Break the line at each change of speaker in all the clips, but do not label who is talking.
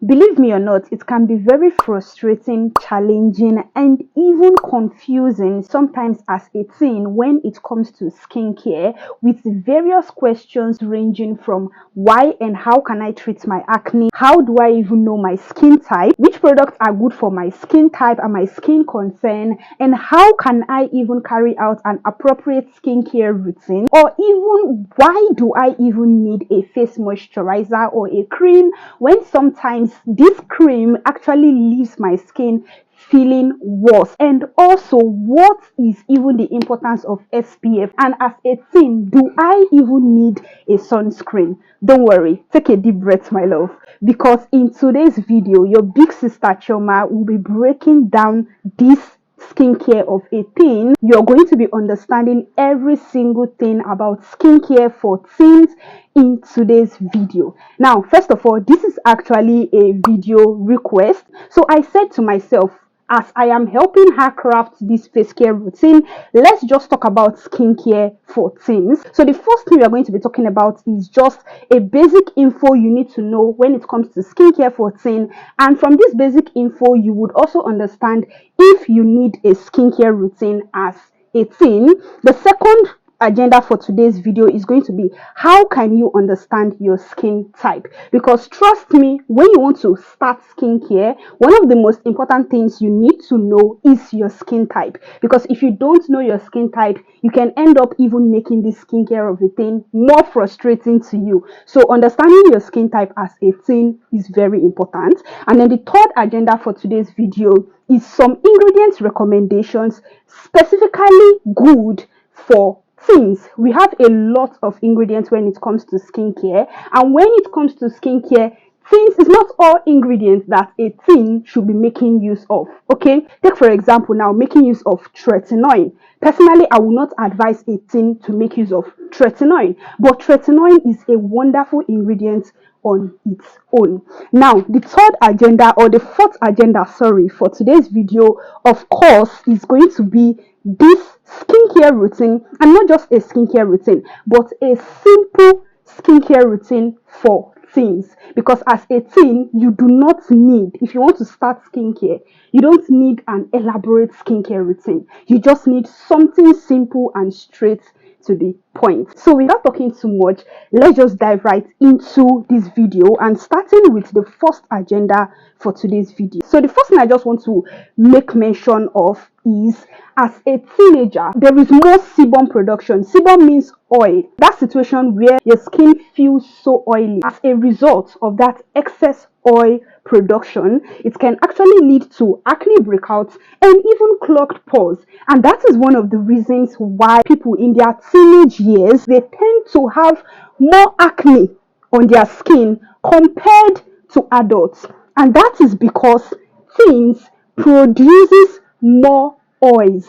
Believe me or not, it can be very frustrating, challenging, and even confusing sometimes as a teen when it comes to skincare, with various questions ranging from why and how can I treat my acne, how do I even know my skin type, which products are good for my skin type and my skin concern, and how can I even carry out an appropriate skincare routine, or even why do I even need a face moisturizer or a cream when sometimes this cream actually leaves my skin feeling worse. And also, what is even the importance of SPF, and as a teen, do I even need a sunscreen? Don't worry, take a deep breath, my love, because in today's video your big sister Choma will be breaking down this skincare of a teen. You're going to be understanding every single thing about skincare for teens in today's video. Now, first of all, this is actually a video request, so I said to myself, as I am helping her craft this face care routine, let's just talk about skincare for teens. So the first thing we are going to be talking about is just a basic info you need to know when it comes to skincare for teen, and from this basic info you would also understand if you need a skincare routine as a teen. The second agenda for today's video is going to be how can you understand your skin type, because trust me, when you want to start skincare, one of the most important things you need to know is your skin type, because if you don't know your skin type, you can end up even making this skincare of a teen more frustrating to you. So understanding your skin type as a teen is very important. And then the third agenda for today's video is some ingredients recommendations specifically good for teens. We have a lot of ingredients when it comes to skincare, and when it comes to skincare, teens, is not all ingredients that a teen should be making use of. Okay, take for example now making use of tretinoin. Personally, I will not advise a teen to make use of tretinoin, but tretinoin is a wonderful ingredient on its own. Now, the third agenda, or the fourth agenda, sorry, for today's video, of course, is going to be this skincare routine, and not just a skincare routine, but a simple skincare routine for teens. Because as a teen, you do not need, if you want to start skincare, you don't need an elaborate skincare routine. You just need something simple and straight to the point. So without talking too much, let's just dive right into this video, and starting with the first agenda for today's video. So the first thing I just want to make mention of is, as a teenager, there is more sebum production. Sebum means oil. That situation where your skin feels so oily. As a result of that excess oil production, it can actually lead to acne breakouts and even clogged pores. And that is one of the reasons why people in their teenage years, they tend to have more acne on their skin compared to adults. And that is because teens produces more oils.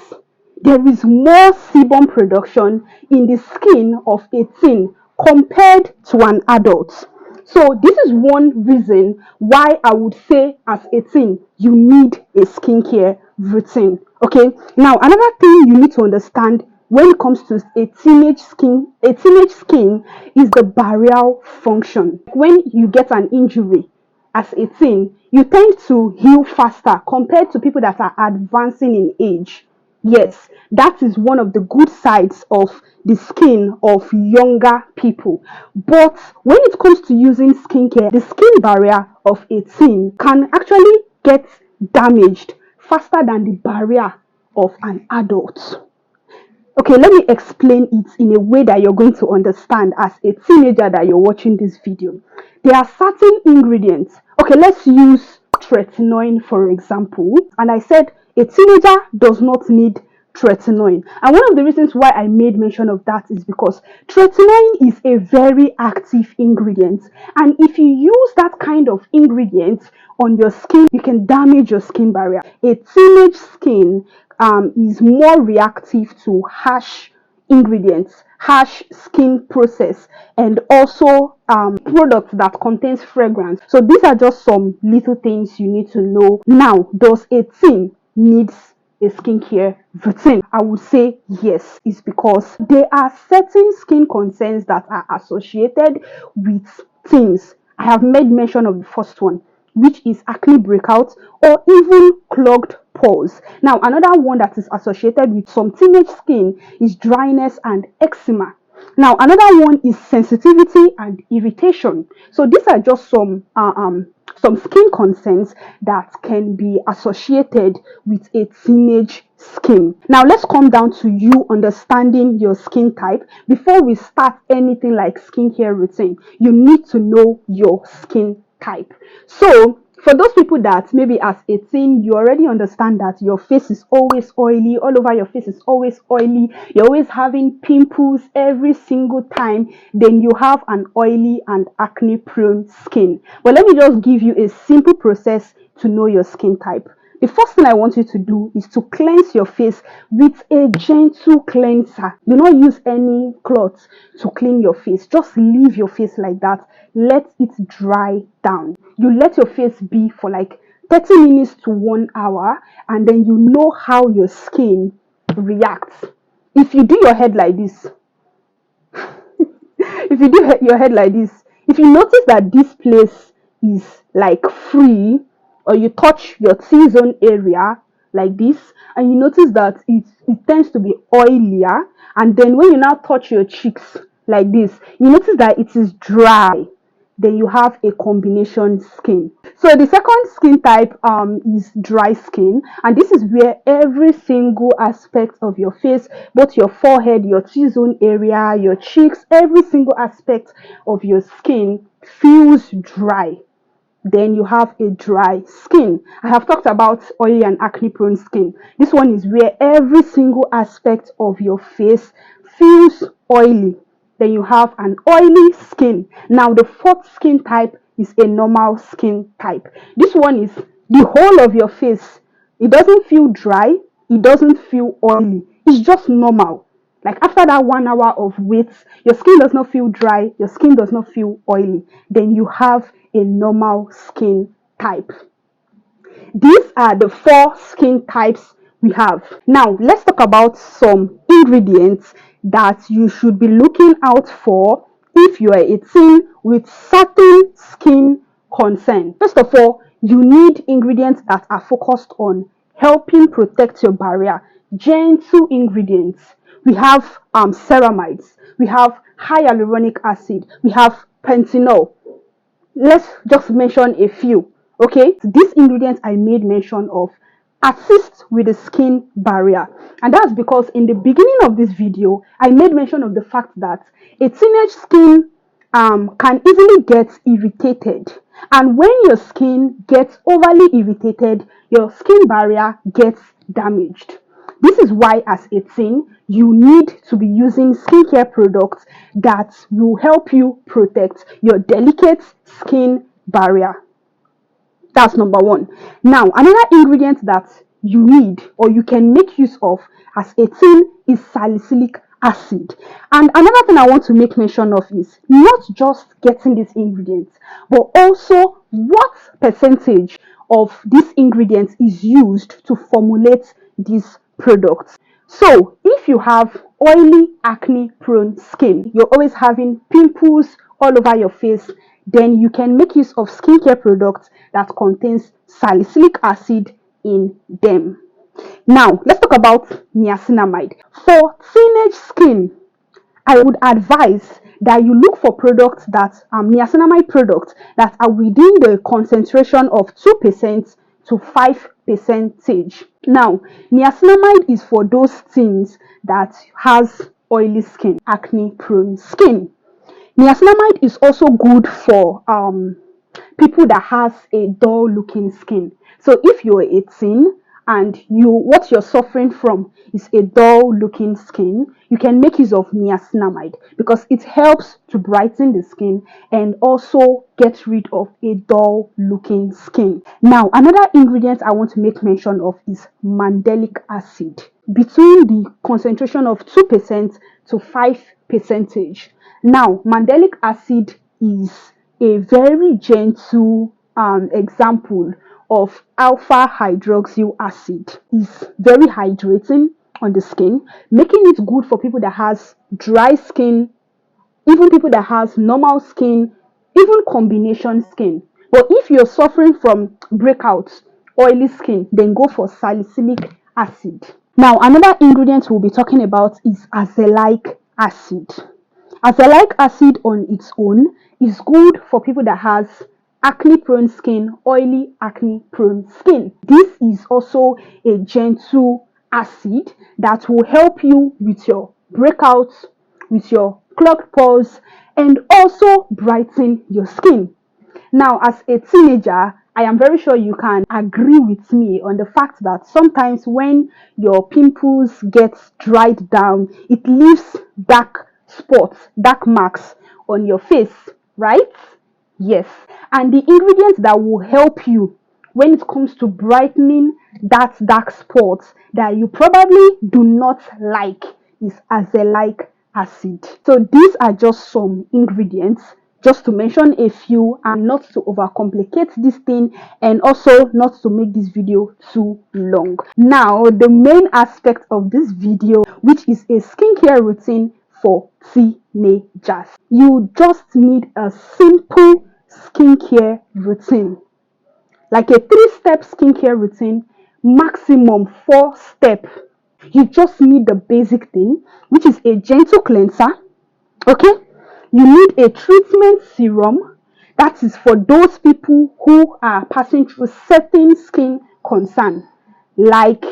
There is more sebum production in the skin of a teen compared to an adult. So this is one reason why I would say as a teen, you need a skincare routine. Okay, now another thing you need to understand when it comes to a teenage skin is the barrier function. When you get an injury as a teen, you tend to heal faster compared to people that are advancing in age. Yes, that is one of the good sides of the skin of younger people. But when it comes to using skincare, the skin barrier of a teen can actually get damaged faster than the barrier of an adult. Okay, let me explain it in a way that you're going to understand as a teenager that you're watching this video. There are certain ingredients. Okay, let's use tretinoin for example. And I said a teenager does not need tretinoin. And one of the reasons why I made mention of that is because tretinoin is a very active ingredient. And if you use that kind of ingredient on your skin, you can damage your skin barrier. A teenage skin is more reactive to harsh ingredients, harsh skin process, and also products that contains fragrance. So these are just some little things you need to know. Now, does a teen needs a skincare routine? I would say yes. It's because there are certain skin concerns that are associated with teens. I have made mention of the first one, which is acne breakout, or even clogged pores. Now, another one that is associated with some teenage skin is dryness and eczema. Now, another one is sensitivity and irritation. So these are just some skin concerns that can be associated with a teenage skin. Now, let's come down to you understanding your skin type. Before we start anything like skincare routine, you need to know your skin type. So for those people that maybe as a teen, you already understand that your face is always oily, all over your face is always oily, you're always having pimples every single time, then you have an oily and acne prone skin. But let me just give you a simple process to know your skin type. The first thing I want you to do is to cleanse your face with a gentle cleanser. Do not use any cloth to clean your face. Just leave your face like that. Let it dry down. You let your face be for like 30 minutes to 1 hour, and then you know how your skin reacts. If you do your head like this, if you notice that this place is like free, or you touch your T-zone area like this and you notice that it tends to be oilier, and then when you now touch your cheeks like this, you notice that it is dry, then you have a combination skin. So the second skin type is dry skin, and this is where every single aspect of your face, both your forehead, your T-zone area, your cheeks, every single aspect of your skin feels dry. Then you have a dry skin. I have talked about oily and acne prone skin. This one is where every single aspect of your face feels oily. Then you have an oily skin. Now the fourth skin type is a normal skin type. This one is the whole of your face. It doesn't feel dry, it doesn't feel oily, it's just normal. Like after that 1 hour of wait, your skin does not feel dry, your skin does not feel oily. Then you have a normal skin type. These are the 4 skin types we have. Now, let's talk about some ingredients that you should be looking out for if you are a teen with certain skin concern. First of all, you need ingredients that are focused on helping protect your barrier. Gentle ingredients. We have ceramides, we have hyaluronic acid, we have panthenol. Let's just mention a few. Okay, so these ingredients I made mention of assist with the skin barrier, and that's because in the beginning of this video I made mention of the fact that a teenage skin can easily get irritated, and when your skin gets overly irritated, your skin barrier gets damaged. This is why as a teen, you need to be using skincare products that will help you protect your delicate skin barrier. That's number one. Now, another ingredient that you need or you can make use of as a teen is salicylic acid. And another thing I want to make mention of is not just getting these ingredients, but also what percentage of these ingredients is used to formulate these products. So if you have oily, acne prone skin, you're always having pimples all over your face, then you can make use of skincare products that contains salicylic acid in them. Now, let's talk about niacinamide. For teenage skin, I would advise that you look for products that niacinamide products that are within the concentration of 2% to 5%. Now, niacinamide is for those teens that has oily skin, acne prone skin. Niacinamide is also good for people that has a dull looking skin. So if you're 18 and what you're suffering from is a dull looking skin, you can make use of niacinamide because it helps to brighten the skin and also get rid of a dull looking skin. Now, another ingredient I want to make mention of is mandelic acid, between the concentration of 2% to 5%. Now, mandelic acid is a very gentle example of alpha hydroxyl acid. It's very hydrating on the skin, making it good for people that has dry skin, even people that has normal skin, even combination skin. But if you're suffering from breakouts, oily skin, then go for salicylic acid. Now, another ingredient we'll be talking about is azelaic acid. Azelaic acid on its own is good for people that has acne prone skin, oily acne prone skin. This is also a gentle acid that will help you with your breakouts, with your clogged pores, and also brighten your skin. Now, as a teenager, I am very sure you can agree with me on the fact that sometimes when your pimples get dried down, it leaves dark spots, dark marks on your face, right? Yes. And the ingredients that will help you when it comes to brightening that dark spots that you probably do not like is azelaic acid. So these are just some ingredients, just to mention a few, and not to overcomplicate this thing, and also not to make this video too long. Now, the main aspect of this video, which is a skincare routine for teenagers. You just need a simple skincare routine, like a 3-step skincare routine, maximum 4 steps. You just need the basic thing, which is a gentle cleanser. Okay, you need a treatment serum. That is for those people who are passing through certain skin concern, like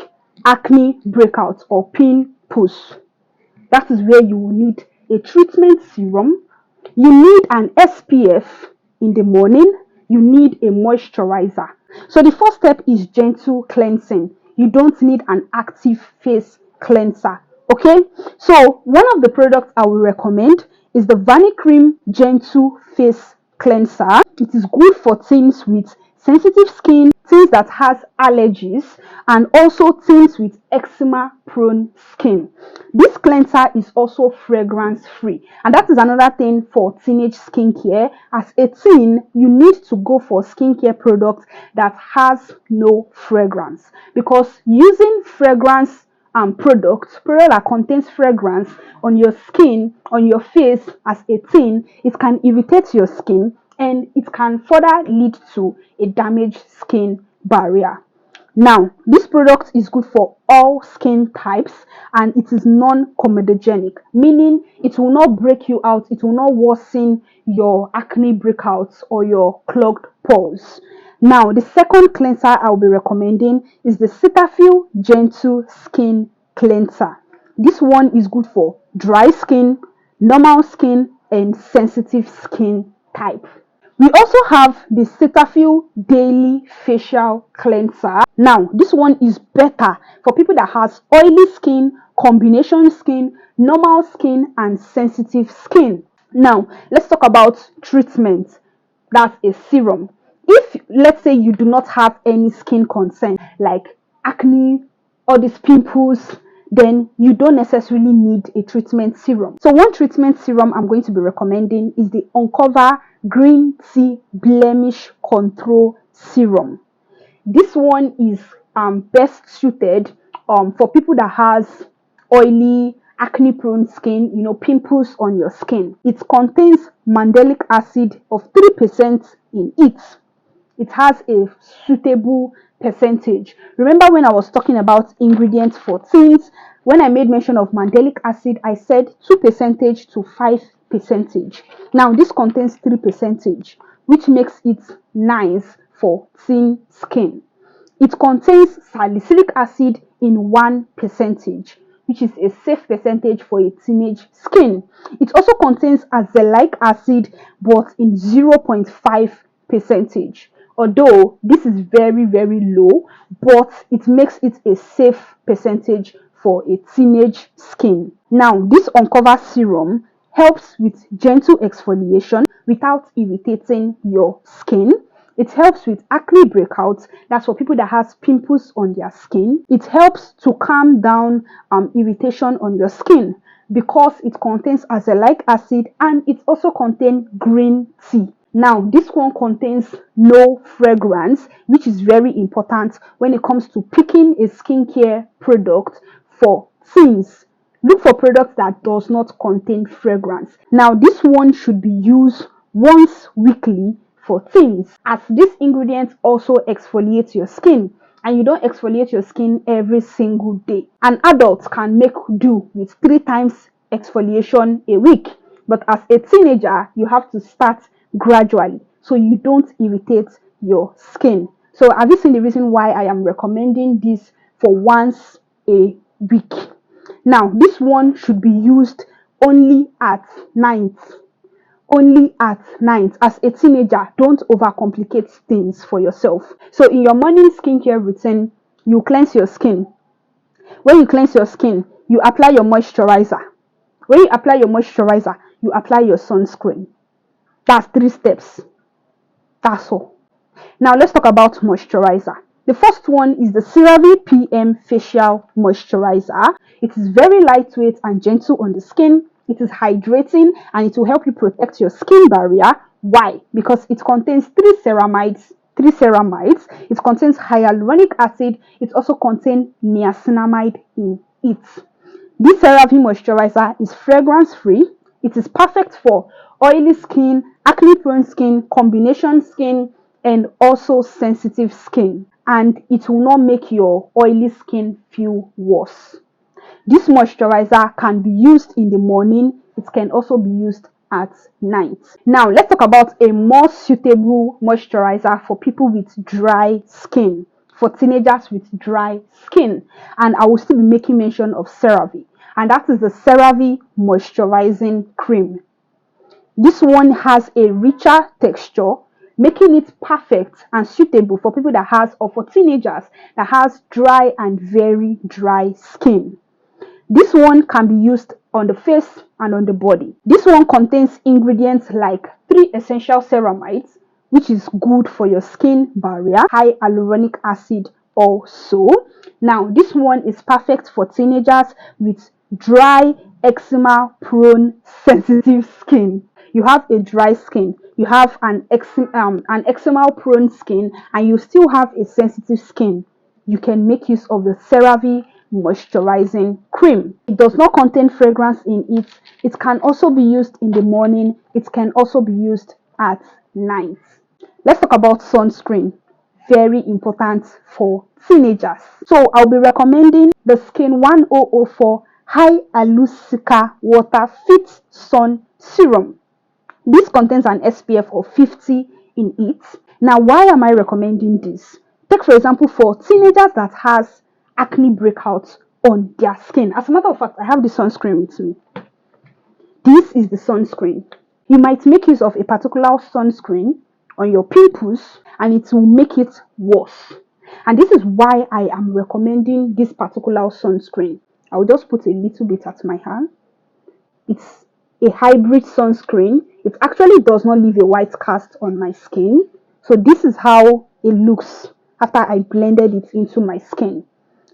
acne breakouts or pimples. That is where you will need a treatment serum. You need an SPF in the morning. You need a moisturizer. So the first step is gentle cleansing. You don't need an active face cleanser. Okay, so one of the products I will recommend is the Vanicream Gentle Face Cleanser. It is good for teens with sensitive skin, teens that has allergies, and also teens with eczema prone skin. This cleanser is also fragrance free, and that is another thing for teenage skincare. As a teen, you need to go for skincare products that has no fragrance, because using fragrance product that contains fragrance on your skin, on your face as a teen, it can irritate your skin, and it can further lead to a damaged skin barrier. Now, this product is good for all skin types, and it is non-comedogenic, meaning it will not break you out, it will not worsen your acne breakouts or your clogged pores. Now, the second cleanser I'll be recommending is the Cetaphil Gentle Skin Cleanser. This one is good for dry skin, normal skin, and sensitive skin type. We also have the Cetaphil Daily Facial Cleanser. Now, this one is better for people that has oily skin, combination skin, normal skin, and sensitive skin. Now, let's talk about treatment. That's a serum. If, let's say, you do not have any skin concern like acne, all these pimples, then you don't necessarily need a treatment serum. So one treatment serum I'm going to be recommending is the Uncover Green Tea Blemish Control Serum. This one is best suited for people that has oily, acne prone skin, pimples on your skin. It contains mandelic acid of 3% in it. It has a suitable percentage. Remember when I was talking about ingredients for teens, when I made mention of mandelic acid, I said 2% to 5%. Now this contains 3%, which makes it nice for teen skin. It contains salicylic acid in 1%, which is a safe percentage for a teenage skin. It also contains azelaic acid, but in 0.5%. Although this is very, very low, but it makes it a safe percentage for a teenage skin. Now, this Uncover serum helps with gentle exfoliation without irritating your skin. It helps with acne breakouts. That's for people that has pimples on their skin. It helps to calm down irritation on your skin because it contains azelaic acid, and it also contains green tea. Now, this one contains no fragrance, which is very important when it comes to picking a skincare product for teens. Look for products that does not contain fragrance. Now, this one should be used once weekly for for teens, as these ingredients also exfoliate your skin, and you don't exfoliate your skin every single day. An adult can make do with 3 times exfoliation a week, but as a teenager, you have to start gradually so you don't irritate your skin. So have you seen the reason why I am recommending this for once a week? Now, this one should be used only at night. Only at night. As a teenager, don't overcomplicate things for yourself. So in your morning skincare routine, you cleanse your skin. When you cleanse your skin, you apply your moisturizer. When you apply your moisturizer, you apply your sunscreen. That's 3 steps. That's all. Now let's talk about moisturizer. The first one is the CeraVe PM Facial Moisturizer. It is very lightweight and gentle on the skin. It is hydrating and it will help you protect your skin barrier. Why? Because it contains 3 ceramides. It contains hyaluronic acid. It also contains niacinamide in it. This CeraVe moisturizer is fragrance free. It is perfect for oily skin, acne prone skin, combination skin, and also sensitive skin, and it will not make your oily skin feel worse. This moisturizer can be used in the morning. It can also be used at night. Now let's talk about a more suitable moisturizer for people with dry skin, for teenagers with dry skin, and I will still be making mention of CeraVe, and that is the CeraVe Moisturizing Cream. This one has a richer texture, making it perfect and suitable for people that has, or for teenagers that has dry and very dry skin. This one can be used on the face and on the body. This one contains ingredients like 3 essential ceramides, which is good for your skin barrier, high hyaluronic acid also. Now, this one is perfect for teenagers with dry, eczema prone, sensitive skin. You have a dry skin, you have an eczema prone skin, and you still have a sensitive skin. You can make use of the CeraVe Moisturizing Cream. It does not contain fragrance in it. It can also be used in the morning. It can also be used at night. Let's talk about sunscreen. Very important for teenagers. So I'll be recommending the Skin 1004 Hyalu-Cica Water Fit Sun Serum. This contains an SPF of 50 in it. Now, why am I recommending this? Take for example, for teenagers that has acne breakouts on their skin. As a matter of fact, I have the sunscreen with me. This is the sunscreen. You might make use of a particular sunscreen on your pimples and it will make it worse. And this is why I am recommending this particular sunscreen. I will just put a little bit at my hand. It's a hybrid sunscreen. It actually does not leave a white cast on my skin. So this is how it looks after I blended it into my skin.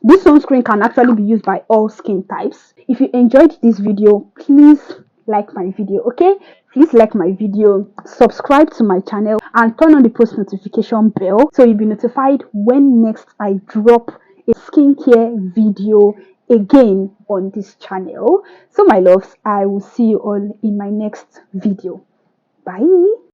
This sunscreen can actually be used by all skin types. If you enjoyed this video, please like my video, okay? Please like my video, subscribe to my channel, and turn on the post notification bell so you'll be notified when next I drop a skincare video again on this channel. So my loves, I will see you all in my next video. Bye.